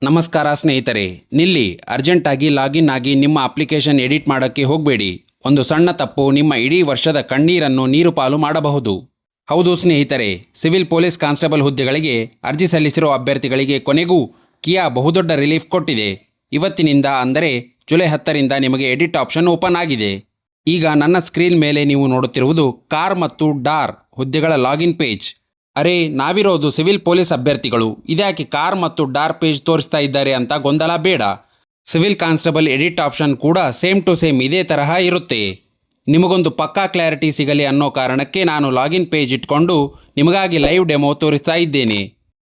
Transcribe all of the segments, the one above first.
ನಮಸ್ಕಾರ ಸ್ನೇಹಿತರೆ. ನಿಲ್ಲಿ, ಅರ್ಜೆಂಟಾಗಿ ಲಾಗಿನ್ ಆಗಿ ನಿಮ್ಮ ಅಪ್ಲಿಕೇಶನ್ ಎಡಿಟ್ ಮಾಡೋಕ್ಕೆ ಹೋಗಬೇಡಿ. ಒಂದು ಸಣ್ಣ ತಪ್ಪು ನಿಮ್ಮ ಇಡೀ ವರ್ಷದ ಕಣ್ಣೀರನ್ನು ನೀರು ಪಾಲು ಮಾಡಬಹುದು. ಹೌದು ಸ್ನೇಹಿತರೆ, ಸಿವಿಲ್ ಪೊಲೀಸ್ ಕಾನ್ಸ್ಟೇಬಲ್ ಹುದ್ದೆಗಳಿಗೆ ಅರ್ಜಿ ಸಲ್ಲಿಸಿರೋ ಅಭ್ಯರ್ಥಿಗಳಿಗೆ ಕೊನೆಗೂ ಕಿಯಾ ಬಹುದೊಡ್ಡ ರಿಲೀಫ್ ಕೊಟ್ಟಿದೆ. ಇವತ್ತಿನಿಂದ ಅಂದರೆ ಜುಲೈ 10ರಿಂದ ನಿಮಗೆ ಎಡಿಟ್ ಆಪ್ಷನ್ ಓಪನ್ ಆಗಿದೆ. ಈಗ ನನ್ನ ಸ್ಕ್ರೀನ್ ಮೇಲೆ ನೀವು ನೋಡುತ್ತಿರುವುದು ಕಾರ್ ಮತ್ತು ಡಾರ್ ಹುದ್ದೆಗಳ ಲಾಗಿನ್ ಪೇಜ್. ಅರೆ, ನಾವಿರೋದು ಸಿವಿಲ್ ಪೊಲೀಸ್ ಅಭ್ಯರ್ಥಿಗಳು, ಇದ್ಯಾಕೆ ಕಾರ್ ಮತ್ತು ಡಾರ್ ಪೇಜ್ ತೋರಿಸ್ತಾ ಇದ್ದಾರೆ ಅಂತ ಗೊಂದಲ ಬೇಡ. ಸಿವಿಲ್ ಕಾನ್ಸ್ಟೇಬಲ್ ಎಡಿಟ್ ಆಪ್ಷನ್ ಕೂಡ ಸೇಮ್ ಟು ಸೇಮ್ ಇದೇ ತರಹ ಇರುತ್ತೆ. ನಿಮಗೊಂದು ಪಕ್ಕಾ ಕ್ಲಾರಿಟಿ ಸಿಗಲಿ ಅನ್ನೋ ಕಾರಣಕ್ಕೆ ನಾನು ಲಾಗಿನ್ ಪೇಜ್ ಇಟ್ಕೊಂಡು ನಿಮಗಾಗಿ ಲೈವ್ ಡೆಮೋ ತೋರಿಸ್ತಾ ಇದ್ದೇನೆ.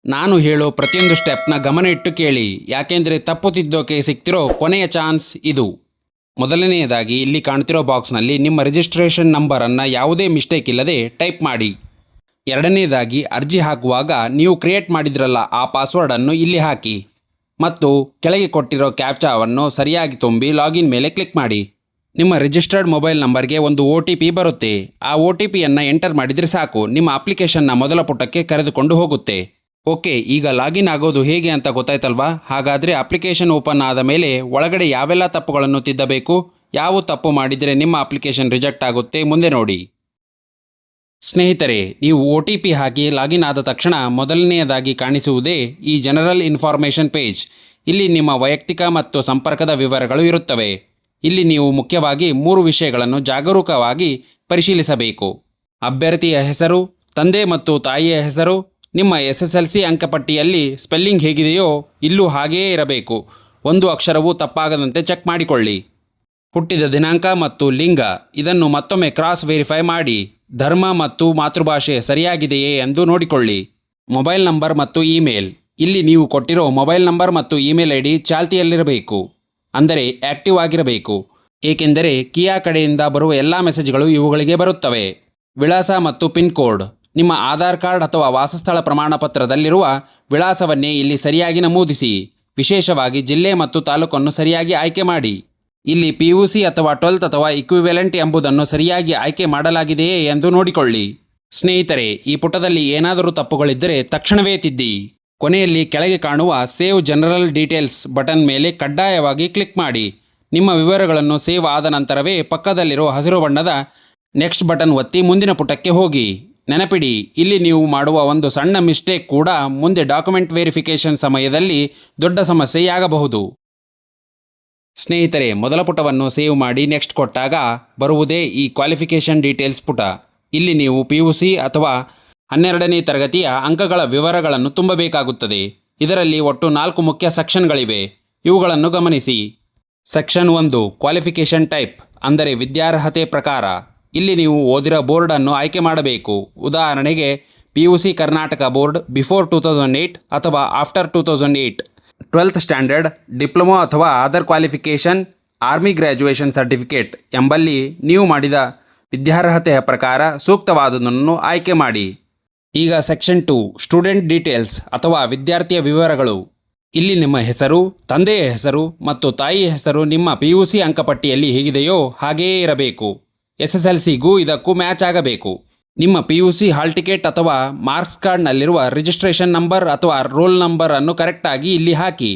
ನಾನು ಹೇಳೋ ಪ್ರತಿಯೊಂದು ಸ್ಟೆಪ್ನ ಗಮನ ಇಟ್ಟು ಕೇಳಿ, ಯಾಕೆಂದರೆ ತಪ್ಪು ತಿದ್ದೋಕೆ ಸಿಗ್ತಿರೋ ಕೊನೆಯ ಚಾನ್ಸ್ ಇದು. ಮೊದಲನೆಯದಾಗಿ ಇಲ್ಲಿ ಕಾಣ್ತಿರೋ ಬಾಕ್ಸ್ನಲ್ಲಿ ನಿಮ್ಮ ರಿಜಿಸ್ಟ್ರೇಷನ್ ನಂಬರನ್ನು ಯಾವುದೇ ಮಿಸ್ಟೇಕ್ ಇಲ್ಲದೆ ಟೈಪ್ ಮಾಡಿ. ಎರಡನೇದಾಗಿ ಅರ್ಜಿ ಹಾಕುವಾಗ ನೀವು ಕ್ರಿಯೇಟ್ ಮಾಡಿದ್ರಲ್ಲ ಆ ಪಾಸ್ವರ್ಡನ್ನು ಇಲ್ಲಿ ಹಾಕಿ ಮತ್ತು ಕೆಳಗೆ ಕೊಟ್ಟಿರೋ ಕ್ಯಾಪ್ಚಾವನ್ನು ಸರಿಯಾಗಿ ತುಂಬಿ ಲಾಗಿನ್ ಮೇಲೆ ಕ್ಲಿಕ್ ಮಾಡಿ. ನಿಮ್ಮ ರಿಜಿಸ್ಟರ್ಡ್ ಮೊಬೈಲ್ ನಂಬರ್ಗೆ ಒಂದು OTP ಬರುತ್ತೆ. ಆ OTPಯನ್ನು ಎಂಟರ್ ಮಾಡಿದರೆ ಸಾಕು, ನಿಮ್ಮ ಅಪ್ಲಿಕೇಶನ್ನ ಮೊದಲ ಪುಟಕ್ಕೆ ಕರೆದುಕೊಂಡು ಹೋಗುತ್ತೆ. ಓಕೆ, ಈಗ ಲಾಗಿನ್ ಆಗೋದು ಹೇಗೆ ಅಂತ ಗೊತ್ತಾಯ್ತಲ್ವಾ? ಹಾಗಾದರೆ ಅಪ್ಲಿಕೇಶನ್ ಓಪನ್ ಆದ ಮೇಲೆ ಒಳಗಡೆ ಯಾವೆಲ್ಲ ತಪ್ಪುಗಳನ್ನು ತಿದ್ದಬೇಕು, ಯಾವ ತಪ್ಪು ಮಾಡಿದರೆ ನಿಮ್ಮ ಅಪ್ಲಿಕೇಶನ್ ರಿಜೆಕ್ಟ್ ಆಗುತ್ತೆ ಮುಂದೆ ನೋಡಿ. ಸ್ನೇಹಿತರೆ, ನೀವು OTP ಹಾಕಿ ಲಾಗಿನ್ ಆದ ತಕ್ಷಣ ಮೊದಲನೆಯದಾಗಿ ಕಾಣಿಸುವುದೇ ಈ ಜನರಲ್ ಇನ್ಫಾರ್ಮೇಷನ್ ಪೇಜ್. ಇಲ್ಲಿ ನಿಮ್ಮ ವೈಯಕ್ತಿಕ ಮತ್ತು ಸಂಪರ್ಕದ ವಿವರಗಳು ಇರುತ್ತವೆ. ಇಲ್ಲಿ ನೀವು ಮುಖ್ಯವಾಗಿ 3 ವಿಷಯಗಳನ್ನು ಜಾಗರೂಕವಾಗಿ ಪರಿಶೀಲಿಸಬೇಕು. ಅಭ್ಯರ್ಥಿಯ ಹೆಸರು, ತಂದೆ ಮತ್ತು ತಾಯಿಯ ಹೆಸರು, ನಿಮ್ಮ SSLC ಅಂಕಪಟ್ಟಿಯಲ್ಲಿ ಸ್ಪೆಲ್ಲಿಂಗ್ ಹೇಗಿದೆಯೋ ಇಲ್ಲೂ ಹಾಗೆಯೇ ಇರಬೇಕು. ಒಂದು ಅಕ್ಷರವೂ ತಪ್ಪಾಗದಂತೆ ಚೆಕ್ ಮಾಡಿಕೊಳ್ಳಿ. ಹುಟ್ಟಿದ ದಿನಾಂಕ ಮತ್ತು ಲಿಂಗ ಇದನ್ನು ಮತ್ತೊಮ್ಮೆ ಕ್ರಾಸ್ ವೆರಿಫೈ ಮಾಡಿ. ಧರ್ಮ ಮತ್ತು ಮಾತೃಭಾಷೆ ಸರಿಯಾಗಿದೆಯೇ ಎಂದು ನೋಡಿಕೊಳ್ಳಿ. ಮೊಬೈಲ್ ನಂಬರ್ ಮತ್ತು ಇಮೇಲ್, ಇಲ್ಲಿ ನೀವು ಕೊಟ್ಟಿರೋ ಮೊಬೈಲ್ ನಂಬರ್ ಮತ್ತು ಇಮೇಲ್ ID ಚಾಲ್ತಿಯಲ್ಲಿರಬೇಕು, ಅಂದರೆ ಆ್ಯಕ್ಟಿವ್ ಆಗಿರಬೇಕು. ಏಕೆಂದರೆ ಕಿಯಾ ಕಡೆಯಿಂದ ಬರುವ ಎಲ್ಲ ಮೆಸೇಜ್ಗಳು ಇವುಗಳಿಗೆ ಬರುತ್ತವೆ. ವಿಳಾಸ ಮತ್ತು ಪಿನ್ ಕೋಡ್, ನಿಮ್ಮ ಆಧಾರ್ ಕಾರ್ಡ್ ಅಥವಾ ವಾಸಸ್ಥಳ ಪ್ರಮಾಣಪತ್ರದಲ್ಲಿರುವ ವಿಳಾಸವನ್ನೇ ಇಲ್ಲಿ ಸರಿಯಾಗಿ ನಮೂದಿಸಿ. ವಿಶೇಷವಾಗಿ ಜಿಲ್ಲೆ ಮತ್ತು ತಾಲೂಕನ್ನು ಸರಿಯಾಗಿ ಆಯ್ಕೆ ಮಾಡಿ. ಇಲ್ಲಿ PUC ಅಥವಾ 12th ಅಥವಾ ಇಕ್ವಿವೆಲೆಂಟ್ ಎಂಬುದನ್ನು ಸರಿಯಾಗಿ ಆಯ್ಕೆ ಮಾಡಲಾಗಿದೆಯೇ ಎಂದು ನೋಡಿಕೊಳ್ಳಿ. ಸ್ನೇಹಿತರೆ, ಈ ಪುಟದಲ್ಲಿ ಏನಾದರೂ ತಪ್ಪುಗಳಿದ್ದರೆ ತಕ್ಷಣವೇ ತಿದ್ದಿ. ಕೊನೆಯಲ್ಲಿ ಕೆಳಗೆ ಕಾಣುವ ಸೇವ್ ಜನರಲ್ ಡೀಟೇಲ್ಸ್ ಬಟನ್ ಮೇಲೆ ಕಡ್ಡಾಯವಾಗಿ ಕ್ಲಿಕ್ ಮಾಡಿ. ನಿಮ್ಮ ವಿವರಗಳನ್ನು ಸೇವ್ ಆದ ನಂತರವೇ ಪಕ್ಕದಲ್ಲಿರೋ ಹಸಿರು ಬಣ್ಣದ ನೆಕ್ಸ್ಟ್ ಬಟನ್ ಒತ್ತಿ ಮುಂದಿನ ಪುಟಕ್ಕೆ ಹೋಗಿ. ನೆನಪಿಡಿ, ಇಲ್ಲಿ ನೀವು ಮಾಡುವ ಒಂದು ಸಣ್ಣ ಮಿಸ್ಟೇಕ್ ಕೂಡ ಮುಂದೆ ಡಾಕ್ಯುಮೆಂಟ್ ವೆರಿಫಿಕೇಷನ್ ಸಮಯದಲ್ಲಿ ದೊಡ್ಡ ಸಮಸ್ಯೆಯಾಗಬಹುದು. ಸ್ನೇಹಿತರೆ, ಮೊದಲ ಪುಟವನ್ನು ಸೇವ್ ಮಾಡಿ ನೆಕ್ಸ್ಟ್ ಕೊಟ್ಟಾಗ ಬರುವುದೇ ಈ ಕ್ವಾಲಿಫಿಕೇಷನ್ ಡೀಟೇಲ್ಸ್ ಪುಟ. ಇಲ್ಲಿ ನೀವು PUC ಅಥವಾ 12ನೇ ತರಗತಿಯ ಅಂಕಗಳ ವಿವರಗಳನ್ನು ತುಂಬಬೇಕಾಗುತ್ತದೆ. ಇದರಲ್ಲಿ ಒಟ್ಟು 4 ಮುಖ್ಯ ಸೆಕ್ಷನ್ಗಳಿವೆ. ಇವುಗಳನ್ನು ಗಮನಿಸಿ. ಸೆಕ್ಷನ್ 1 ಕ್ವಾಲಿಫಿಕೇಷನ್ ಟೈಪ್, ಅಂದರೆ ವಿದ್ಯಾರ್ಹತೆ ಪ್ರಕಾರ. ಇಲ್ಲಿ ನೀವು ಓದಿರೋ ಬೋರ್ಡನ್ನು ಆಯ್ಕೆ ಮಾಡಬೇಕು. ಉದಾಹರಣೆಗೆ PUC ಕರ್ನಾಟಕ ಬೋರ್ಡ್ ಬಿಫೋರ್ 2008 ಅಥವಾ ಆಫ್ಟರ್ 2008, 12th ಸ್ಟ್ಯಾಂಡರ್ಡ್, ಡಿಪ್ಲೊಮಾ ಅಥವಾ other qualification, army graduation certificate ಎಂಬಲ್ಲಿ ನೀವು ಮಾಡಿದ ವಿದ್ಯಾರ್ಹತೆಯ ಪ್ರಕಾರ ಸೂಕ್ತವಾದುದನ್ನು ಆಯ್ಕೆ ಮಾಡಿ. ಈಗ ಸೆಕ್ಷನ್ 2 ಸ್ಟೂಡೆಂಟ್ ಡೀಟೇಲ್ಸ್ ಅಥವಾ ವಿದ್ಯಾರ್ಥಿಯ ವಿವರಗಳು. ಇಲ್ಲಿ ನಿಮ್ಮ ಹೆಸರು, ತಂದೆಯ ಹೆಸರು ಮತ್ತು ತಾಯಿಯ ಹೆಸರು ನಿಮ್ಮ PUC ಅಂಕಪಟ್ಟಿಯಲ್ಲಿ ಹೇಗಿದೆಯೋ ಹಾಗೆಯೇ ಇರಬೇಕು. SSLCಗೂ ಇದಕ್ಕೂ ಮ್ಯಾಚ್ ಆಗಬೇಕು. ನಿಮ್ಮ PUC ಹಾಲ್ ಟಿಕೆಟ್ ಅಥವಾ ಮಾರ್ಕ್ಸ್ ಕಾರ್ಡ್ನಲ್ಲಿರುವ ರಿಜಿಸ್ಟ್ರೇಷನ್ ನಂಬರ್ ಅಥವಾ ರೋಲ್ ನಂಬರ್ ಅನ್ನು ಕರೆಕ್ಟಾಗಿ ಇಲ್ಲಿ ಹಾಕಿ.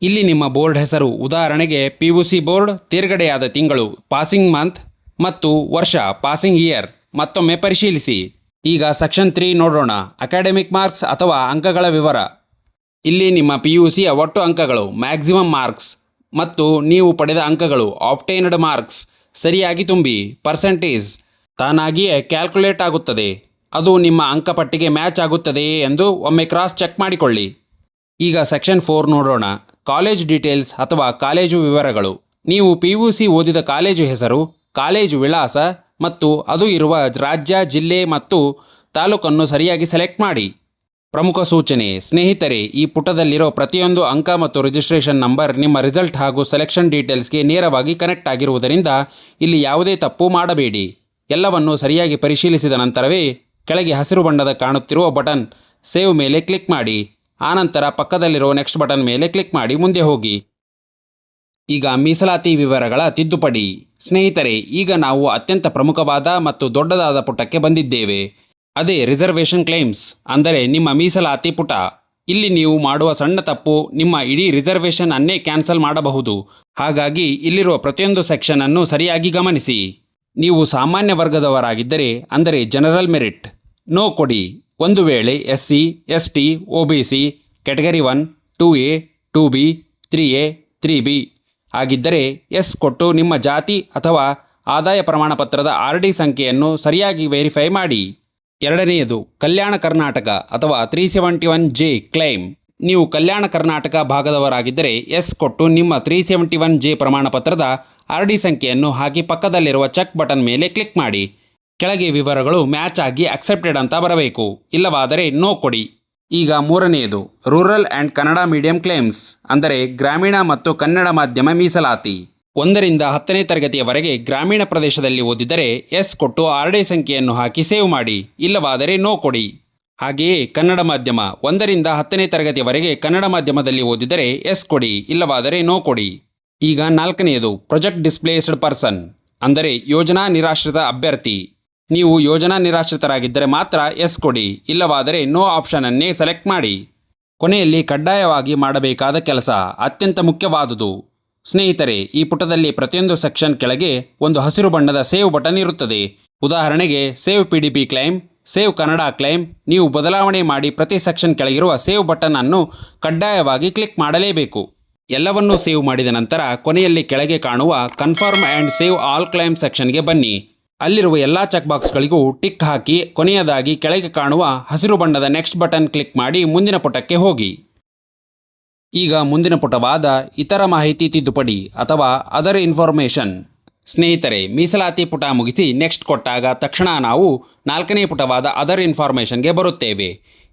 ಇಲ್ಲಿ ನಿಮ್ಮ ಬೋರ್ಡ್ ಹೆಸರು, ಉದಾಹರಣೆಗೆ PUC ಬೋರ್ಡ್, ತೇರ್ಗಡೆಯಾದ ತಿಂಗಳು ಪಾಸಿಂಗ್ ಮಂತ್ ಮತ್ತು ವರ್ಷ ಪಾಸಿಂಗ್ ಇಯರ್ ಮತ್ತೊಮ್ಮೆ ಪರಿಶೀಲಿಸಿ. ಈಗ ಸೆಕ್ಷನ್ 3 ನೋಡೋಣ. ಅಕಾಡೆಮಿಕ್ ಮಾರ್ಕ್ಸ್ ಅಥವಾ ಅಂಕಗಳ ವಿವರ. ಇಲ್ಲಿ ನಿಮ್ಮ PUCಯ ಒಟ್ಟು ಅಂಕಗಳು, ಮ್ಯಾಕ್ಸಿಮಮ್ ಮಾರ್ಕ್ಸ್ ಮತ್ತು ನೀವು ಪಡೆದ ಅಂಕಗಳು, ಆಬ್ಟೈನ್ಡ್ ಮಾರ್ಕ್ಸ್ ಸರಿಯಾಗಿ ತುಂಬಿ. ಪರ್ಸೆಂಟೇಜ್ ತಾನಾಗಿಯೇ ಕ್ಯಾಲ್ಕುಲೇಟ್ ಆಗುತ್ತದೆ. ಅದು ನಿಮ್ಮ ಅಂಕಪಟ್ಟಿಗೆ ಮ್ಯಾಚ್ ಆಗುತ್ತದೆಯೇ ಎಂದು ಒಮ್ಮೆ ಕ್ರಾಸ್ ಚೆಕ್ ಮಾಡಿಕೊಳ್ಳಿ. ಈಗ ಸೆಕ್ಷನ್ 4 ನೋಡೋಣ. ಕಾಲೇಜ್ ಡೀಟೇಲ್ಸ್ ಅಥವಾ ಕಾಲೇಜು ವಿವರಗಳು. ನೀವು PUC ಓದಿದ ಕಾಲೇಜು ಹೆಸರು, ಕಾಲೇಜು ವಿಳಾಸ ಮತ್ತು ಅದು ಇರುವ ರಾಜ್ಯ, ಜಿಲ್ಲೆ ಮತ್ತು ತಾಲೂಕನ್ನು ಸರಿಯಾಗಿ ಸೆಲೆಕ್ಟ್ ಮಾಡಿ. ಪ್ರಮುಖ ಸೂಚನೆ, ಸ್ನೇಹಿತರೆ, ಈ ಪುಟದಲ್ಲಿರೋ ಪ್ರತಿಯೊಂದು ಅಂಕ ಮತ್ತು ರಿಜಿಸ್ಟ್ರೇಷನ್ ನಂಬರ್ ನಿಮ್ಮ ರಿಸಲ್ಟ್ ಹಾಗೂ ಸೆಲೆಕ್ಷನ್ ಡೀಟೇಲ್ಸ್ಗೆ ನೇರವಾಗಿ ಕನೆಕ್ಟ್ ಆಗಿರುವುದರಿಂದ ಇಲ್ಲಿ ಯಾವುದೇ ತಪ್ಪು ಮಾಡಬೇಡಿ. ಎಲ್ಲವನ್ನು ಸರಿಯಾಗಿ ಪರಿಶೀಲಿಸಿದ ನಂತರವೇ ಕೆಳಗೆ ಹಸಿರು ಬಣ್ಣದ ಕಾಣುತ್ತಿರುವ ಬಟನ್ ಸೇವ್ ಮೇಲೆ ಕ್ಲಿಕ್ ಮಾಡಿ. ಆನಂತರ ಪಕ್ಕದಲ್ಲಿರೋ ನೆಕ್ಸ್ಟ್ ಬಟನ್ ಮೇಲೆ ಕ್ಲಿಕ್ ಮಾಡಿ ಮುಂದೆ ಹೋಗಿ. ಈಗ ಮೀಸಲಾತಿ ವಿವರಗಳ ತಿದ್ದುಪಡಿ. ಸ್ನೇಹಿತರೆ, ಈಗ ನಾವು ಅತ್ಯಂತ ಪ್ರಮುಖವಾದ ಮತ್ತು ದೊಡ್ಡದಾದ ಪುಟಕ್ಕೆ ಬಂದಿದ್ದೇವೆ. ಅದೇ ರಿಸರ್ವೇಷನ್ ಕ್ಲೇಮ್ಸ್, ಅಂದರೆ ನಿಮ್ಮ ಮೀಸಲಾತಿ ಪುಟ. ಇಲ್ಲಿ ನೀವು ಮಾಡುವ ಸಣ್ಣ ತಪ್ಪು ನಿಮ್ಮ ಇಡೀ ರಿಸರ್ವೇಷನ್ ಅನ್ನೇ ಕ್ಯಾನ್ಸಲ್ ಮಾಡಬಹುದು. ಹಾಗಾಗಿ ಇಲ್ಲಿರುವ ಪ್ರತಿಯೊಂದು ಸೆಕ್ಷನ್ ಅನ್ನು ಸರಿಯಾಗಿ ಗಮನಿಸಿ. ನೀವು ಸಾಮಾನ್ಯ ವರ್ಗದವರಾಗಿದ್ದರೆ ಅಂದರೆ ಜನರಲ್ ಮೆರಿಟ್ ನೋ ಕೊಡಿ. ಒಂದು ವೇಳೆ SC, ST, OBC category 1, 2A, 2B, 3A, 3B ಆಗಿದ್ದರೆ ಎಸ್ ಕೊಟ್ಟು ನಿಮ್ಮ ಜಾತಿ ಅಥವಾ ಆದಾಯ ಪ್ರಮಾಣ ಪತ್ರದ RD ಸಂಖ್ಯೆಯನ್ನು ಸರಿಯಾಗಿ ವೆರಿಫೈ ಮಾಡಿ. ಎರಡನೆಯದು ಕಲ್ಯಾಣ ಕರ್ನಾಟಕ ಅಥವಾ 371J ಕ್ಲೈಮ್. ನೀವು ಕಲ್ಯಾಣ ಕರ್ನಾಟಕ ಭಾಗದವರಾಗಿದ್ದರೆ ಎಸ್ ಕೊಟ್ಟು ನಿಮ್ಮ 371J ಪ್ರಮಾಣ ಪತ್ರದ RD ಸಂಖ್ಯೆಯನ್ನು ಹಾಕಿ ಪಕ್ಕದಲ್ಲಿರುವ ಚೆಕ್ ಬಟನ್ ಮೇಲೆ ಕ್ಲಿಕ್ ಮಾಡಿ. ಕೆಳಗೆ ವಿವರಗಳು ಮ್ಯಾಚ್ ಆಗಿ ಅಕ್ಸೆಪ್ಟೆಡ್ ಅಂತ ಬರಬೇಕು, ಇಲ್ಲವಾದರೆ ನೋ ಕೊಡಿ. ಈಗ ಮೂರನೆಯದು rural and Kannada medium claims ಅಂದರೆ ಗ್ರಾಮೀಣ ಮತ್ತು ಕನ್ನಡ ಮಾಧ್ಯಮ ಮೀಸಲಾತಿ. 1ರಿಂದ 10ನೇ ತರಗತಿಯವರೆಗೆ ಗ್ರಾಮೀಣ ಪ್ರದೇಶದಲ್ಲಿ ಓದಿದರೆ ಎಸ್ ಕೊಟ್ಟು RD ಸಂಖ್ಯೆಯನ್ನು ಹಾಕಿ ಸೇವ್ ಮಾಡಿ, ಇಲ್ಲವಾದರೆ ನೋ ಕೊಡಿ. ಹಾಗೆಯೇ ಕನ್ನಡ ಮಾಧ್ಯಮ 1ರಿಂದ 10ನೇ ತರಗತಿಯವರೆಗೆ ಕನ್ನಡ ಮಾಧ್ಯಮದಲ್ಲಿ ಓದಿದರೆ ಎಸ್ ಕೊಡಿ, ಇಲ್ಲವಾದರೆ ನೋ ಕೊಡಿ. ಈಗ 4ನೆಯದು ಪ್ರೊಜೆಕ್ಟ್ ಡಿಸ್ಪ್ಲೇಸ್ಡ್ ಪರ್ಸನ್ ಅಂದರೆ ಯೋಜನಾ ನಿರಾಶ್ರಿತ ಅಭ್ಯರ್ಥಿ. ನೀವು ಯೋಜನಾ ನಿರಾಶ್ರಿತರಾಗಿದ್ದರೆ ಮಾತ್ರ ಎಸ್ ಕೊಡಿ, ಇಲ್ಲವಾದರೆ ನೋ ಆಪ್ಷನನ್ನೇ ಸೆಲೆಕ್ಟ್ ಮಾಡಿ. ಕೊನೆಯಲ್ಲಿ ಕಡ್ಡಾಯವಾಗಿ ಮಾಡಬೇಕಾದ ಕೆಲಸ ಅತ್ಯಂತ ಮುಖ್ಯವಾದುದು. ಸ್ನೇಹಿತರೆ, ಈ ಪುಟದಲ್ಲಿ ಪ್ರತಿಯೊಂದು ಸೆಕ್ಷನ್ ಕೆಳಗೆ ಒಂದು ಹಸಿರು ಬಣ್ಣದ ಸೇವ್ ಬಟನ್ ಇರುತ್ತದೆ. ಉದಾಹರಣೆಗೆ save PDP claim, save Kannada claim. ನೀವು ಬದಲಾವಣೆ ಮಾಡಿ ಪ್ರತಿ ಸೆಕ್ಷನ್ ಕೆಳಗಿರುವ ಸೇವ್ ಬಟನ್ ಅನ್ನು ಕಡ್ಡಾಯವಾಗಿ ಕ್ಲಿಕ್ ಮಾಡಲೇಬೇಕು. ಎಲ್ಲವನ್ನೂ ಸೇವ್ ಮಾಡಿದ ನಂತರ ಕೊನೆಯಲ್ಲಿ ಕೆಳಗೆ ಕಾಣುವ confirm and save all claim ಸೆಕ್ಷನ್ಗೆ ಬನ್ನಿ. ಅಲ್ಲಿರುವ ಎಲ್ಲ ಚೆಕ್ ಬಾಕ್ಸ್ಗಳಿಗೂ ಟಿಕ್ ಹಾಕಿ ಕೊನೆಯದಾಗಿ ಕೆಳಗೆ ಕಾಣುವ ಹಸಿರು ಬಣ್ಣದ ನೆಕ್ಸ್ಟ್ ಬಟನ್ ಕ್ಲಿಕ್ ಮಾಡಿ ಮುಂದಿನ ಪುಟಕ್ಕೆ ಹೋಗಿ. ಈಗ ಮುಂದಿನ ಪುಟವಾದ ಇತರ ಮಾಹಿತಿ ತಿದ್ದುಪಡಿ ಅಥವಾ ಅದರ್ ಇನ್ಫಾರ್ಮೇಷನ್. ಸ್ನೇಹಿತರೆ, ಮೀಸಲಾತಿ ಪುಟ ಮುಗಿಸಿ ನೆಕ್ಸ್ಟ್ ಕೊಟ್ಟಾಗ ತಕ್ಷಣ ನಾವು 4ನೇ ಪುಟವಾದ ಅದರ್ ಇನ್ಫಾರ್ಮೇಷನ್ಗೆ ಬರುತ್ತೇವೆ.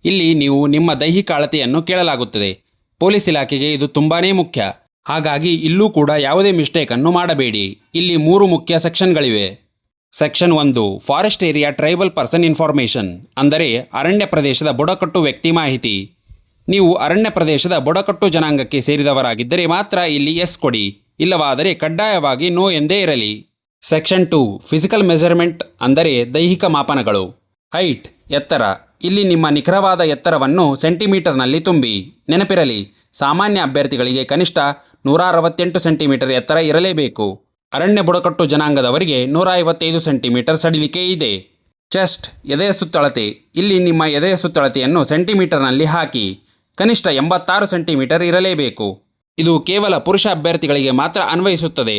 ಇಲ್ಲಿ ನೀವು ನಿಮ್ಮ ದೈಹಿಕ ಅಳತೆಯನ್ನು ಕೇಳಲಾಗುತ್ತದೆ. ಪೊಲೀಸ್ ಇಲಾಖೆಗೆ ಇದು ತುಂಬಾ ಮುಖ್ಯ. ಹಾಗಾಗಿ ಇಲ್ಲೂ ಕೂಡ ಯಾವುದೇ ಮಿಸ್ಟೇಕನ್ನು ಮಾಡಬೇಡಿ. ಇಲ್ಲಿ 3 ಮುಖ್ಯ ಸೆಕ್ಷನ್ಗಳಿವೆ. Section 1 forest area tribal person information ಅಂದರೆ ಅರಣ್ಯ ಪ್ರದೇಶದ ಬುಡಕಟ್ಟು ವ್ಯಕ್ತಿ ಮಾಹಿತಿ. ನೀವು ಅರಣ್ಯ ಪ್ರದೇಶದ ಬುಡಕಟ್ಟು ಜನಾಂಗಕ್ಕೆ ಸೇರಿದವರಾಗಿದ್ದರೆ ಮಾತ್ರ ಇಲ್ಲಿ ಎಸ್ ಕೊಡಿ, ಇಲ್ಲವಾದರೆ ಕಡ್ಡಾಯವಾಗಿ ನೋ ಎಂದೇ ಇರಲಿ. ಸೆಕ್ಷನ್ 2 ಫಿಸಿಕಲ್ ಮೆಜರ್ಮೆಂಟ್ ಅಂದರೆ ದೈಹಿಕ ಮಾಪನಗಳು. ಹೈಟ್ ಎತ್ತರ. ಇಲ್ಲಿ ನಿಮ್ಮ ನಿಖರವಾದ ಎತ್ತರವನ್ನು ಸೆಂಟಿಮೀಟರ್ನಲ್ಲಿ ತುಂಬಿ. ನೆನಪಿರಲಿ, ಸಾಮಾನ್ಯ ಅಭ್ಯರ್ಥಿಗಳಿಗೆ ಕನಿಷ್ಠ 168 ಸೆಂಟಿಮೀಟರ್ ಎತ್ತರ ಇರಲೇಬೇಕು. ಅರಣ್ಯ ಬುಡಕಟ್ಟು ಜನಾಂಗದವರಿಗೆ 155 ಸೆಂಟಿಮೀಟರ್ ಸಡಿಲಿಕೆ ಇದೆ. ಚೆಸ್ಟ್ ಎದೆಯ ಸುತ್ತಳತೆ. ಇಲ್ಲಿ ನಿಮ್ಮ ಎದೆಯ ಸುತ್ತಳತೆಯನ್ನು ಸೆಂಟಿಮೀಟರ್ನಲ್ಲಿ ಹಾಕಿ. ಕನಿಷ್ಠ 86 ಸೆಂಟಿಮೀಟರ್ ಇರಲೇಬೇಕು. ಇದು ಕೇವಲ ಪುರುಷ ಅಭ್ಯರ್ಥಿಗಳಿಗೆ ಮಾತ್ರ ಅನ್ವಯಿಸುತ್ತದೆ.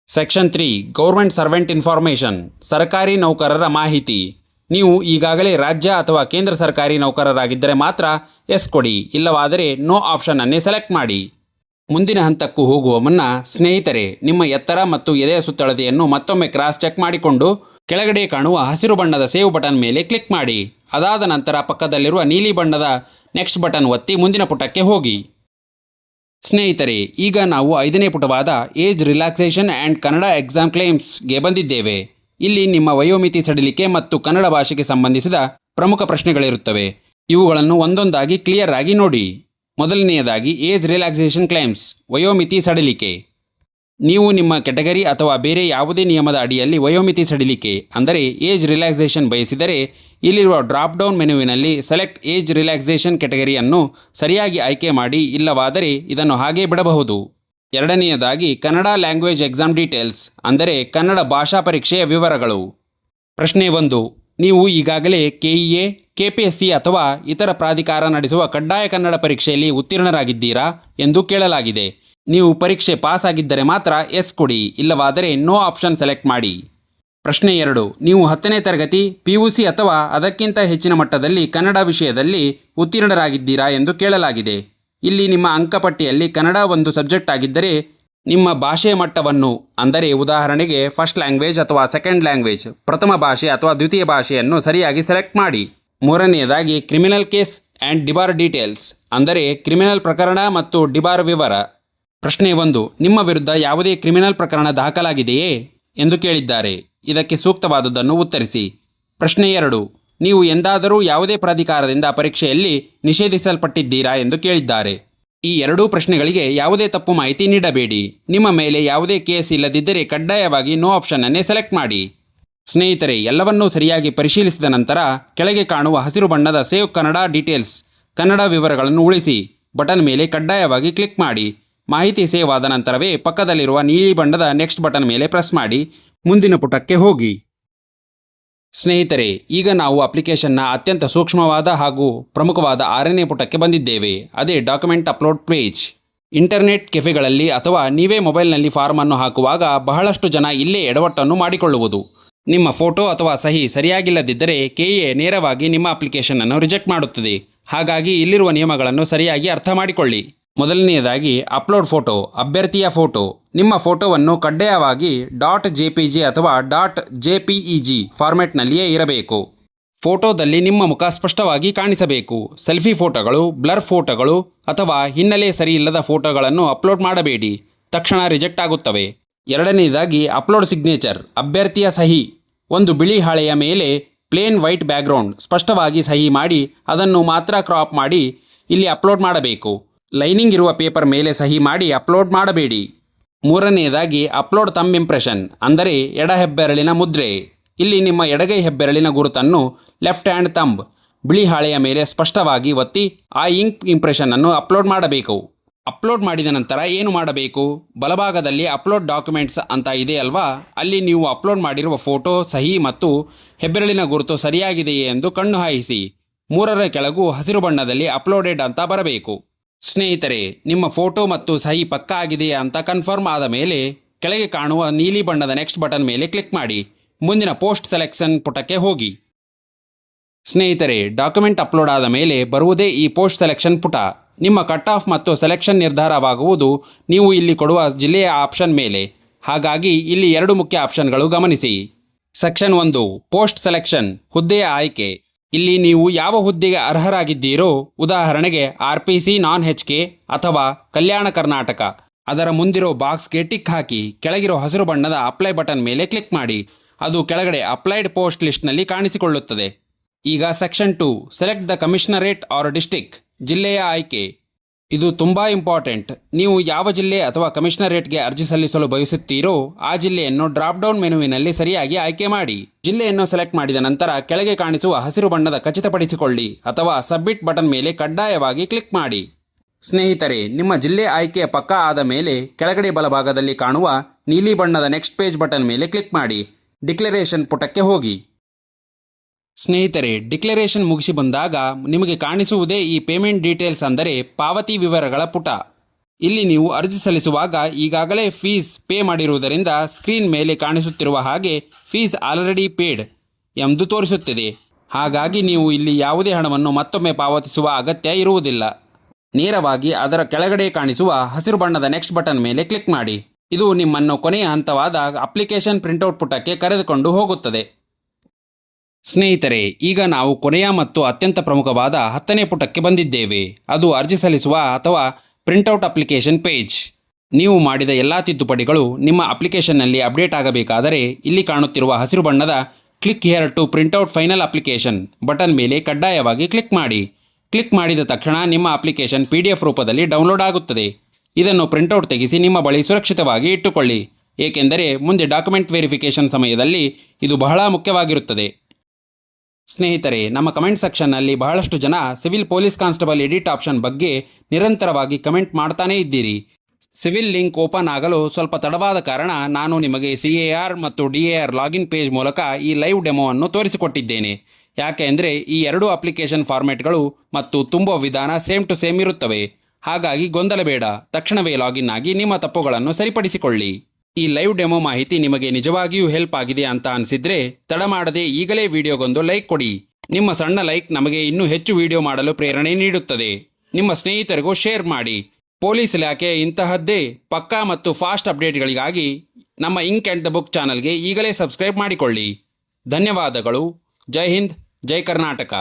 ಸೆಕ್ಷನ್ 3 ಗೌರ್ಮೆಂಟ್ ಸರ್ವೆಂಟ್ ಇನ್ಫಾರ್ಮೇಷನ್ ಸರ್ಕಾರಿ ನೌಕರರ ಮಾಹಿತಿ. ನೀವು ಈಗಾಗಲೇ ರಾಜ್ಯ ಅಥವಾ ಕೇಂದ್ರ ಸರ್ಕಾರಿ ನೌಕರರಾಗಿದ್ದರೆ ಮಾತ್ರ ಎಸ್ ಕೊಡಿ, ಇಲ್ಲವಾದರೆ ನೋ ಆಪ್ಷನ್ ಅನ್ನೇ ಸೆಲೆಕ್ಟ್ ಮಾಡಿ. ಮುಂದಿನ ಹಂತಕ್ಕೂ ಹೋಗುವ ಮುನ್ನ ಸ್ನೇಹಿತರೆ, ನಿಮ್ಮ ಎತ್ತರ ಮತ್ತು ಎದೆಯ ಸುತ್ತಳತೆಯನ್ನು ಮತ್ತೊಮ್ಮೆ ಕ್ರಾಸ್ ಚೆಕ್ ಮಾಡಿಕೊಂಡು ಕೆಳಗಡೆ ಕಾಣುವ ಹಸಿರು ಬಣ್ಣದ ಸೇವ್ ಬಟನ್ ಮೇಲೆ ಕ್ಲಿಕ್ ಮಾಡಿ. ಅದಾದ ನಂತರ ಪಕ್ಕದಲ್ಲಿರುವ ನೀಲಿ ಬಣ್ಣದ ನೆಕ್ಸ್ಟ್ ಬಟನ್ ಒತ್ತಿ ಮುಂದಿನ ಪುಟಕ್ಕೆ ಹೋಗಿ. ಸ್ನೇಹಿತರೆ, ಈಗ ನಾವು 5ನೇ ಪುಟವಾದ age relaxation and Kannada exam ಕ್ಲೇಮ್ಸ್ಗೆ ಬಂದಿದ್ದೇವೆ. ಇಲ್ಲಿ ನಿಮ್ಮ ವಯೋಮಿತಿ ಸಡಿಲಿಕೆ ಮತ್ತು ಕನ್ನಡ ಭಾಷೆಗೆ ಸಂಬಂಧಿಸಿದ ಪ್ರಮುಖ ಪ್ರಶ್ನೆಗಳಿರುತ್ತವೆ. ಇವುಗಳನ್ನು ಒಂದೊಂದಾಗಿ ಕ್ಲಿಯರ್ ಆಗಿ ನೋಡಿ. ಮೊದಲನೆಯದಾಗಿ ಏಜ್ ರಿಲ್ಯಾಕ್ಸೇಷನ್ ಕ್ಲೇಮ್ಸ್ ವಯೋಮಿತಿ ಸಡಿಲಿಕೆ. ನೀವು ನಿಮ್ಮ ಕೆಟಗರಿ ಅಥವಾ ಬೇರೆ ಯಾವುದೇ ನಿಯಮದ ಅಡಿಯಲ್ಲಿ ವಯೋಮಿತಿ ಸಡಿಲಿಕೆ ಅಂದರೆ ಏಜ್ ರಿಲ್ಯಾಕ್ಸೇಷನ್ ಬಯಸಿದರೆ ಇಲ್ಲಿರುವ ಡ್ರಾಪ್ ಡೌನ್ ಮೆನುವಿನಲ್ಲಿ ಸೆಲೆಕ್ಟ್ ಏಜ್ ರಿಲ್ಯಾಕ್ಸೇಷನ್ ಕೆಟಗರಿಯನ್ನು ಸರಿಯಾಗಿ ಆಯ್ಕೆ ಮಾಡಿ, ಇಲ್ಲವಾದರೆ ಇದನ್ನು ಹಾಗೇ ಬಿಡಬಹುದು. ಎರಡನೆಯದಾಗಿ ಕನ್ನಡ ಲ್ಯಾಂಗ್ವೇಜ್ ಎಕ್ಸಾಮ್ ಡೀಟೇಲ್ಸ್ ಅಂದರೆ ಕನ್ನಡ ಭಾಷಾ ಪರೀಕ್ಷೆಯ ವಿವರಗಳು. ಪ್ರಶ್ನೆ 1. ನೀವು ಈಗಾಗಲೇ KEA, KPSC ಅಥವಾ ಇತರ ಪ್ರಾಧಿಕಾರ ನಡೆಸುವ ಕಡ್ಡಾಯ ಕನ್ನಡ ಪರೀಕ್ಷೆಯಲ್ಲಿ ಉತ್ತೀರ್ಣರಾಗಿದ್ದೀರಾ ಎಂದು ಕೇಳಲಾಗಿದೆ. ನೀವು ಪರೀಕ್ಷೆ ಪಾಸ್ ಆಗಿದ್ದರೆ ಮಾತ್ರ ಎಸ್ ಕೊಡಿ, ಇಲ್ಲವಾದರೆ ನೋ ಆಪ್ಷನ್ ಸೆಲೆಕ್ಟ್ ಮಾಡಿ. ಪ್ರಶ್ನೆ 2. ನೀವು 10ನೇ ತರಗತಿ PUC ಅಥವಾ ಅದಕ್ಕಿಂತ ಹೆಚ್ಚಿನ ಮಟ್ಟದಲ್ಲಿ ಕನ್ನಡ ವಿಷಯದಲ್ಲಿ ಉತ್ತೀರ್ಣರಾಗಿದ್ದೀರಾ ಎಂದು ಕೇಳಲಾಗಿದೆ. ಇಲ್ಲಿ ನಿಮ್ಮ ಅಂಕಪಟ್ಟಿಯಲ್ಲಿ ಕನ್ನಡ ಒಂದು ಸಬ್ಜೆಕ್ಟ್ ಆಗಿದ್ದರೆ ನಿಮ್ಮ ಭಾಷೆಯ ಮಟ್ಟವನ್ನು ಅಂದರೆ ಉದಾಹರಣೆಗೆ ಫಸ್ಟ್ ಲ್ಯಾಂಗ್ವೇಜ್ ಅಥವಾ ಸೆಕೆಂಡ್ ಲ್ಯಾಂಗ್ವೇಜ್, ಪ್ರಥಮ ಭಾಷೆ ಅಥವಾ ದ್ವಿತೀಯ ಭಾಷೆಯನ್ನು ಸರಿಯಾಗಿ ಸೆಲೆಕ್ಟ್ ಮಾಡಿ. ಮೂರನೆಯದಾಗಿ criminal case and debar details ಅಂದರೆ ಕ್ರಿಮಿನಲ್ ಪ್ರಕರಣ ಮತ್ತು ಡಿಬಾರ್ ವಿವರ. ಪ್ರಶ್ನೆ 1. ನಿಮ್ಮ ವಿರುದ್ಧ ಯಾವುದೇ ಕ್ರಿಮಿನಲ್ ಪ್ರಕರಣ ದಾಖಲಾಗಿದೆಯೇ ಎಂದು ಕೇಳಿದ್ದಾರೆ. ಇದಕ್ಕೆ ಸೂಕ್ತವಾದುದನ್ನು ಉತ್ತರಿಸಿ. ಪ್ರಶ್ನೆ 2. ನೀವು ಎಂದಾದರೂ ಯಾವುದೇ ಪ್ರಾಧಿಕಾರದಿಂದ ಪರೀಕ್ಷೆಯಲ್ಲಿ ನಿಷೇಧಿಸಲ್ಪಟ್ಟಿದ್ದೀರಾ ಎಂದು ಕೇಳಿದ್ದಾರೆ. ಈ ಎರಡೂ ಪ್ರಶ್ನೆಗಳಿಗೆ ಯಾವುದೇ ತಪ್ಪು ಮಾಹಿತಿ ನೀಡಬೇಡಿ. ನಿಮ್ಮ ಮೇಲೆ ಯಾವುದೇ ಕೇಸ್ ಇಲ್ಲದಿದ್ದರೆ ಕಡ್ಡಾಯವಾಗಿ ನೋ ಆಪ್ಷನ್ನನ್ನೇ ಸೆಲೆಕ್ಟ್ ಮಾಡಿ. ಸ್ನೇಹಿತರೆ, ಎಲ್ಲವನ್ನೂ ಸರಿಯಾಗಿ ಪರಿಶೀಲಿಸಿದ ನಂತರ ಕೆಳಗೆ ಕಾಣುವ ಹಸಿರು ಬಣ್ಣದ ಸೇವ್ ಕನ್ನಡ ಡೀಟೇಲ್ಸ್ ಕನ್ನಡ ವಿವರಗಳನ್ನು ಉಳಿಸಿ ಬಟನ್ ಮೇಲೆ ಕಡ್ಡಾಯವಾಗಿ ಕ್ಲಿಕ್ ಮಾಡಿ. ಮಾಹಿತಿ ಸೇವ್ ಆದ ನಂತರವೇ ಪಕ್ಕದಲ್ಲಿರುವ ನೀಲಿ ಬಣ್ಣದ ನೆಕ್ಸ್ಟ್ ಬಟನ್ ಮೇಲೆ ಪ್ರೆಸ್ ಮಾಡಿ ಮುಂದಿನ ಪುಟಕ್ಕೆ ಹೋಗಿ. ಸ್ನೇಹಿತರೆ, ಈಗ ನಾವು ಅಪ್ಲಿಕೇಶನ್ನ ಅತ್ಯಂತ ಸೂಕ್ಷ್ಮವಾದ ಹಾಗೂ ಪ್ರಮುಖವಾದ 6ನೇ ಪುಟಕ್ಕೆ ಬಂದಿದ್ದೇವೆ. ಅದೇ ಡಾಕ್ಯುಮೆಂಟ್ ಅಪ್ಲೋಡ್ ಪೇಜ್. ಇಂಟರ್ನೆಟ್ ಕೆಫೆಗಳಲ್ಲಿ ಅಥವಾ ನೀವೇ ಮೊಬೈಲ್ನಲ್ಲಿ ಫಾರ್ಮ್ ಅನ್ನು ಹಾಕುವಾಗ ಬಹಳಷ್ಟು ಜನ ಇಲ್ಲೇ ಎಡವಟ್ಟನ್ನು ಮಾಡಿಕೊಳ್ಳುವುದು. ನಿಮ್ಮ ಫೋಟೋ ಅಥವಾ ಸಹಿ ಸರಿಯಾಗಿಲ್ಲದಿದ್ದರೆ ಕೆಎ ನೇರವಾಗಿ ನಿಮ್ಮ ಅಪ್ಲಿಕೇಶನ್ ಅನ್ನು ರಿಜೆಕ್ಟ್ ಮಾಡುತ್ತದೆ. ಹಾಗಾಗಿ ಇಲ್ಲಿರುವ ನಿಯಮಗಳನ್ನು ಸರಿಯಾಗಿ ಅರ್ಥ ಮಾಡಿಕೊಳ್ಳಿ. ಮೊದಲನೆಯದಾಗಿ ಅಪ್ಲೋಡ್ ಫೋಟೋ. ಅಭ್ಯರ್ಥಿಯ ಫೋಟೋ. ನಿಮ್ಮ ಫೋಟೋವನ್ನು ಕಡ್ಡಾಯವಾಗಿ .jpg ಅಥವಾ .jpeg ಫಾರ್ಮ್ಯಾಟ್ನಲ್ಲಿಯೇ ಇರಬೇಕು. ಫೋಟೋದಲ್ಲಿ ನಿಮ್ಮ ಮುಖ ಸ್ಪಷ್ಟವಾಗಿ ಕಾಣಿಸಬೇಕು. ಸೆಲ್ಫಿ ಫೋಟೋಗಳು, ಬ್ಲರ್ ಫೋಟೋಗಳು ಅಥವಾ ಹಿನ್ನೆಲೆ ಸರಿಯಿಲ್ಲದ ಫೋಟೋಗಳನ್ನು ಅಪ್ಲೋಡ್ ಮಾಡಬೇಡಿ, ತಕ್ಷಣ ರಿಜೆಕ್ಟ್ ಆಗುತ್ತವೆ. ಎರಡನೆಯದಾಗಿ ಅಪ್ಲೋಡ್ ಸಿಗ್ನೇಚರ್. ಅಭ್ಯರ್ಥಿಯ ಸಹಿ. ಒಂದು ಬಿಳಿ ಹಾಳೆಯ ಮೇಲೆ ಪ್ಲೇನ್ ವೈಟ್ ಬ್ಯಾಕ್ಗ್ರೌಂಡ್ ಸ್ಪಷ್ಟವಾಗಿ ಸಹಿ ಮಾಡಿ ಅದನ್ನು ಮಾತ್ರ ಕ್ರಾಪ್ ಮಾಡಿ ಇಲ್ಲಿ ಅಪ್ಲೋಡ್ ಮಾಡಬೇಕು. ಲೈನಿಂಗ್ ಇರುವ ಪೇಪರ್ ಮೇಲೆ ಸಹಿ ಮಾಡಿ ಅಪ್ಲೋಡ್ ಮಾಡಬೇಡಿ. ಮೂರನೆಯದಾಗಿ ಅಪ್ಲೋಡ್ ಥಂಬ್ ಇಂಪ್ರೆಷನ್, ಅಂದರೆ ಎಡ ಹೆಬ್ಬೆರಳಿನ ಮುದ್ರೆ. ಇಲ್ಲಿ ನಿಮ್ಮ ಎಡಗೈ ಹೆಬ್ಬೆರಳಿನ ಗುರುತನ್ನು ಲೆಫ್ಟ್ ಹ್ಯಾಂಡ್ ಥಂಬ್ ಬಿಳಿ ಹಾಳೆಯ ಮೇಲೆ ಸ್ಪಷ್ಟವಾಗಿ ಒತ್ತಿ ಆ ಇಂಕ್ ಇಂಪ್ರೆಷನ್ ಅನ್ನು ಅಪ್ಲೋಡ್ ಮಾಡಬೇಕು. ಅಪ್ಲೋಡ್ ಮಾಡಿದ ನಂತರ ಏನು ಮಾಡಬೇಕು? ಬಲಭಾಗದಲ್ಲಿ ಅಪ್ಲೋಡ್ ಡಾಕ್ಯುಮೆಂಟ್ಸ್ ಅಂತ ಇದೆ ಅಲ್ವಾ, ಅಲ್ಲಿ ನೀವು ಅಪ್ಲೋಡ್ ಮಾಡಿರುವ ಫೋಟೋ, ಸಹಿ ಮತ್ತು ಹೆಬ್ಬೆರಳಿನ ಗುರುತು ಸರಿಯಾಗಿದೆಯೇ ಎಂದು ಕಣ್ಣು ಹಾಯಿಸಿ. 3ರ ಕೆಳಗೂ ಹಸಿರು ಬಣ್ಣದಲ್ಲಿ ಅಪ್ಲೋಡೆಡ್ ಅಂತ ಬರಬೇಕು. ಸ್ನೇಹಿತರೆ, ನಿಮ್ಮ ಫೋಟೋ ಮತ್ತು ಸಹಿ ಪಕ್ಕಾ ಆಗಿದೆಯಾ ಅಂತ ಕನ್ಫರ್ಮ್ ಆದ ಮೇಲೆ ಕೆಳಗೆ ಕಾಣುವ ನೀಲಿ ಬಣ್ಣದ ನೆಕ್ಸ್ಟ್ ಬಟನ್ ಮೇಲೆ ಕ್ಲಿಕ್ ಮಾಡಿ ಮುಂದಿನ ಪೋಸ್ಟ್ ಸೆಲೆಕ್ಷನ್ ಪುಟಕ್ಕೆ ಹೋಗಿ. ಸ್ನೇಹಿತರೆ, ಡಾಕ್ಯುಮೆಂಟ್ ಅಪ್ಲೋಡ್ ಆದ ಮೇಲೆ ಬರುವುದೇ ಈ ಪೋಸ್ಟ್ ಸೆಲೆಕ್ಷನ್ ಪುಟ. ನಿಮ್ಮ ಕಟ್ ಆಫ್ ಮತ್ತು ಸೆಲೆಕ್ಷನ್ ನಿರ್ಧಾರವಾಗುವುದು ನೀವು ಇಲ್ಲಿ ಕೊಡುವ ಜಿಲ್ಲೆಯ ಆಪ್ಷನ್ ಮೇಲೆ. ಹಾಗಾಗಿ ಇಲ್ಲಿ 2 ಮುಖ್ಯ ಆಪ್ಷನ್ಗಳು ಗಮನಿಸಿ. ಸೆಕ್ಷನ್ 1 ಪೋಸ್ಟ್ ಸೆಲೆಕ್ಷನ್, ಹುದ್ದೆಯ ಆಯ್ಕೆ. ಇಲ್ಲಿ ನೀವು ಯಾವ ಹುದ್ದೆಗೆ ಅರ್ಹರಾಗಿದ್ದೀರೋ, ಉದಾಹರಣೆಗೆ RPC non-HK ಅಥವಾ ಕಲ್ಯಾಣ ಕರ್ನಾಟಕ, ಅದರ ಮುಂದಿರೋ ಬಾಕ್ಸ್ಗೆ ಟಿಕ್ ಹಾಕಿ ಕೆಳಗಿರೋ ಹಸಿರು ಬಣ್ಣದ ಅಪ್ಲೈ ಬಟನ್ ಮೇಲೆ ಕ್ಲಿಕ್ ಮಾಡಿ. ಅದು ಕೆಳಗಡೆ ಅಪ್ಲೈಡ್ ಪೋಸ್ಟ್ ಲಿಸ್ಟ್ನಲ್ಲಿ ಕಾಣಿಸಿಕೊಳ್ಳುತ್ತದೆ. ಈಗ section 2 select the commissionerate or district, ಜಿಲ್ಲೆಯ ಆಯ್ಕೆ. ಇದು ತುಂಬ ಇಂಪಾರ್ಟೆಂಟ್. ನೀವು ಯಾವ ಜಿಲ್ಲೆ ಅಥವಾ ಕಮಿಷನರೇಟ್ಗೆ ಅರ್ಜಿ ಸಲ್ಲಿಸಲು ಬಯಸುತ್ತೀರೋ ಆ ಜಿಲ್ಲೆಯನ್ನು ಡ್ರಾಪ್ ಡೌನ್ ಮೆನುವಿನಲ್ಲಿ ಸರಿಯಾಗಿ ಆಯ್ಕೆ ಮಾಡಿ. ಜಿಲ್ಲೆಯನ್ನು ಸೆಲೆಕ್ಟ್ ಮಾಡಿದ ನಂತರ ಕೆಳಗೆ ಕಾಣಿಸುವ ಹಸಿರು ಬಣ್ಣದ ಖಚಿತಪಡಿಸಿಕೊಳ್ಳಿ ಅಥವಾ ಸಬ್ಮಿಟ್ ಬಟನ್ ಮೇಲೆ ಕಡ್ಡಾಯವಾಗಿ ಕ್ಲಿಕ್ ಮಾಡಿ. ಸ್ನೇಹಿತರೆ, ನಿಮ್ಮ ಜಿಲ್ಲೆ ಆಯ್ಕೆಯ ಪಕ್ಕಾ ಆದ ಮೇಲೆ ಕೆಳಗಡೆ ಬಲಭಾಗದಲ್ಲಿ ಕಾಣುವ ನೀಲಿ ಬಣ್ಣದ ನೆಕ್ಸ್ಟ್ ಪೇಜ್ ಬಟನ್ ಮೇಲೆ ಕ್ಲಿಕ್ ಮಾಡಿ ಡಿಕ್ಲರೇಷನ್ ಪುಟಕ್ಕೆ ಹೋಗಿ. ಸ್ನೇಹಿತರೆ, ಡಿಕ್ಲರೇಷನ್ ಮುಗಿಸಿ ಬಂದಾಗ ನಿಮಗೆ ಕಾಣಿಸುವುದೇ ಈ ಪೇಮೆಂಟ್ ಡೀಟೇಲ್ಸ್, ಅಂದರೆ ಪಾವತಿ ವಿವರಗಳ ಪುಟ. ಇಲ್ಲಿ ನೀವು ಅರ್ಜಿ ಸಲ್ಲಿಸುವಾಗ ಈಗಾಗಲೇ ಫೀಸ್ ಪೇ ಮಾಡಿರುವುದರಿಂದ ಸ್ಕ್ರೀನ್ ಮೇಲೆ ಕಾಣಿಸುತ್ತಿರುವ ಹಾಗೆ ಫೀಸ್ ಆಲ್ರೆಡಿ ಪೇಡ್ ಎಂದು ತೋರಿಸುತ್ತಿದೆ. ಹಾಗಾಗಿ ನೀವು ಇಲ್ಲಿ ಯಾವುದೇ ಹಣವನ್ನು ಮತ್ತೊಮ್ಮೆ ಪಾವತಿಸುವ ಅಗತ್ಯ ಇರುವುದಿಲ್ಲ. ನೇರವಾಗಿ ಅದರ ಕೆಳಗಡೆ ಕಾಣಿಸುವ ಹಸಿರು ಬಣ್ಣದ ನೆಕ್ಸ್ಟ್ ಬಟನ್ ಮೇಲೆ ಕ್ಲಿಕ್ ಮಾಡಿ. ಇದು ನಿಮ್ಮನ್ನು ಕೊನೆಯ ಹಂತವಾದ ಅಪ್ಲಿಕೇಶನ್ ಪ್ರಿಂಟೌಟ್ ಪುಟಕ್ಕೆ ಕರೆದುಕೊಂಡು ಹೋಗುತ್ತದೆ. ಸ್ನೇಹಿತರೆ, ಈಗ ನಾವು ಕೊನೆಯ ಮತ್ತು ಅತ್ಯಂತ ಪ್ರಮುಖವಾದ 10ನೇ ಪುಟಕ್ಕೆ ಬಂದಿದ್ದೇವೆ. ಅದು ಅರ್ಜಿ ಸಲ್ಲಿಸುವ ಅಥವಾ ಪ್ರಿಂಟೌಟ್ ಅಪ್ಲಿಕೇಶನ್ ಪೇಜ್. ನೀವು ಮಾಡಿದ ಎಲ್ಲ ತಿದ್ದುಪಡಿಗಳು ನಿಮ್ಮ ಅಪ್ಲಿಕೇಶನ್ನಲ್ಲಿ ಅಪ್ಡೇಟ್ ಆಗಬೇಕಾದರೆ ಇಲ್ಲಿ ಕಾಣುತ್ತಿರುವ ಹಸಿರು ಬಣ್ಣದ click here to printout final application button ಮೇಲೆ ಕಡ್ಡಾಯವಾಗಿ ಕ್ಲಿಕ್ ಮಾಡಿ. ಕ್ಲಿಕ್ ಮಾಡಿದ ತಕ್ಷಣ ನಿಮ್ಮ ಅಪ್ಲಿಕೇಶನ್ PDF ರೂಪದಲ್ಲಿ ಡೌನ್ಲೋಡ್ ಆಗುತ್ತದೆ. ಇದನ್ನು ಪ್ರಿಂಟೌಟ್ ತೆಗೆಸಿ ನಿಮ್ಮ ಬಳಿ ಸುರಕ್ಷಿತವಾಗಿ ಇಟ್ಟುಕೊಳ್ಳಿ, ಏಕೆಂದರೆ ಮುಂದೆ ಡಾಕ್ಯುಮೆಂಟ್ ವೆರಿಫಿಕೇಷನ್ ಸಮಯದಲ್ಲಿ ಇದು ಬಹಳ ಮುಖ್ಯವಾಗಿರುತ್ತದೆ. ಸ್ನೇಹಿತರೆ, ನಮ್ಮ ಕಮೆಂಟ್ ಸೆಕ್ಷನ್ನಲ್ಲಿ ಬಹಳಷ್ಟು ಜನ civil police constable edit option ಬಗ್ಗೆ ನಿರಂತರವಾಗಿ ಕಮೆಂಟ್ ಮಾಡ್ತಾನೇ ಇದ್ದೀರಿ. ಸಿವಿಲ್ ಲಿಂಕ್ ಓಪನ್ ಆಗಲು ಸ್ವಲ್ಪ ತಡವಾದ ಕಾರಣ ನಾನು ನಿಮಗೆ CAR ಮತ್ತು DAR ಲಾಗಿನ್ ಪೇಜ್ ಮೂಲಕ ಈ ಲೈವ್ ಡೆಮೋವನ್ನು ತೋರಿಸಿಕೊಟ್ಟಿದ್ದೇನೆ. ಯಾಕೆ ಅಂದರೆ ಈ 2 ಅಪ್ಲಿಕೇಶನ್ ಫಾರ್ಮ್ಯಾಟ್ಗಳು ಮತ್ತು ತುಂಬುವ ವಿಧಾನ ಸೇಮ್ ಟು ಸೇಮ್ ಇರುತ್ತವೆ. ಹಾಗಾಗಿ ಗೊಂದಲ ಬೇಡ, ತಕ್ಷಣವೇ ಲಾಗಿನ್ ಆಗಿ ನಿಮ್ಮ ತಪ್ಪುಗಳನ್ನು ಸರಿಪಡಿಸಿಕೊಳ್ಳಿ. ಈ ಲೈವ್ ಡೆಮೋ ಮಾಹಿತಿ ನಿಮಗೆ ನಿಜವಾಗಿಯೂ ಹೆಲ್ಪ್ ಆಗಿದೆ ಅಂತ ಅನಿಸಿದ್ರೆ ತಡ ಮಾಡದೆ ಈಗಲೇ ವಿಡಿಯೋಗೊಂದು ಲೈಕ್ ಕೊಡಿ. ನಿಮ್ಮ ಸಣ್ಣ ಲೈಕ್ ನಮಗೆ ಇನ್ನೂ ಹೆಚ್ಚು ವಿಡಿಯೋ ಮಾಡಲು ಪ್ರೇರಣೆ ನೀಡುತ್ತದೆ. ನಿಮ್ಮ ಸ್ನೇಹಿತರಿಗೂ ಶೇರ್ ಮಾಡಿ. ಪೊಲೀಸ್ ಇಲಾಖೆ ಇಂತಹದ್ದೇ ಪಕ್ಕಾ ಮತ್ತು ಫಾಸ್ಟ್ ಅಪ್ಡೇಟ್ಗಳಿಗಾಗಿ ನಮ್ಮ ಇಂಕ್ ಆ್ಯಂಡ್ ದ ಬುಕ್ ಚಾನಲ್ಗೆ ಈಗಲೇ ಸಬ್ಸ್ಕ್ರೈಬ್ ಮಾಡಿಕೊಳ್ಳಿ. ಧನ್ಯವಾದಗಳು. ಜೈ ಹಿಂದ್, ಜೈ ಕರ್ನಾಟಕ.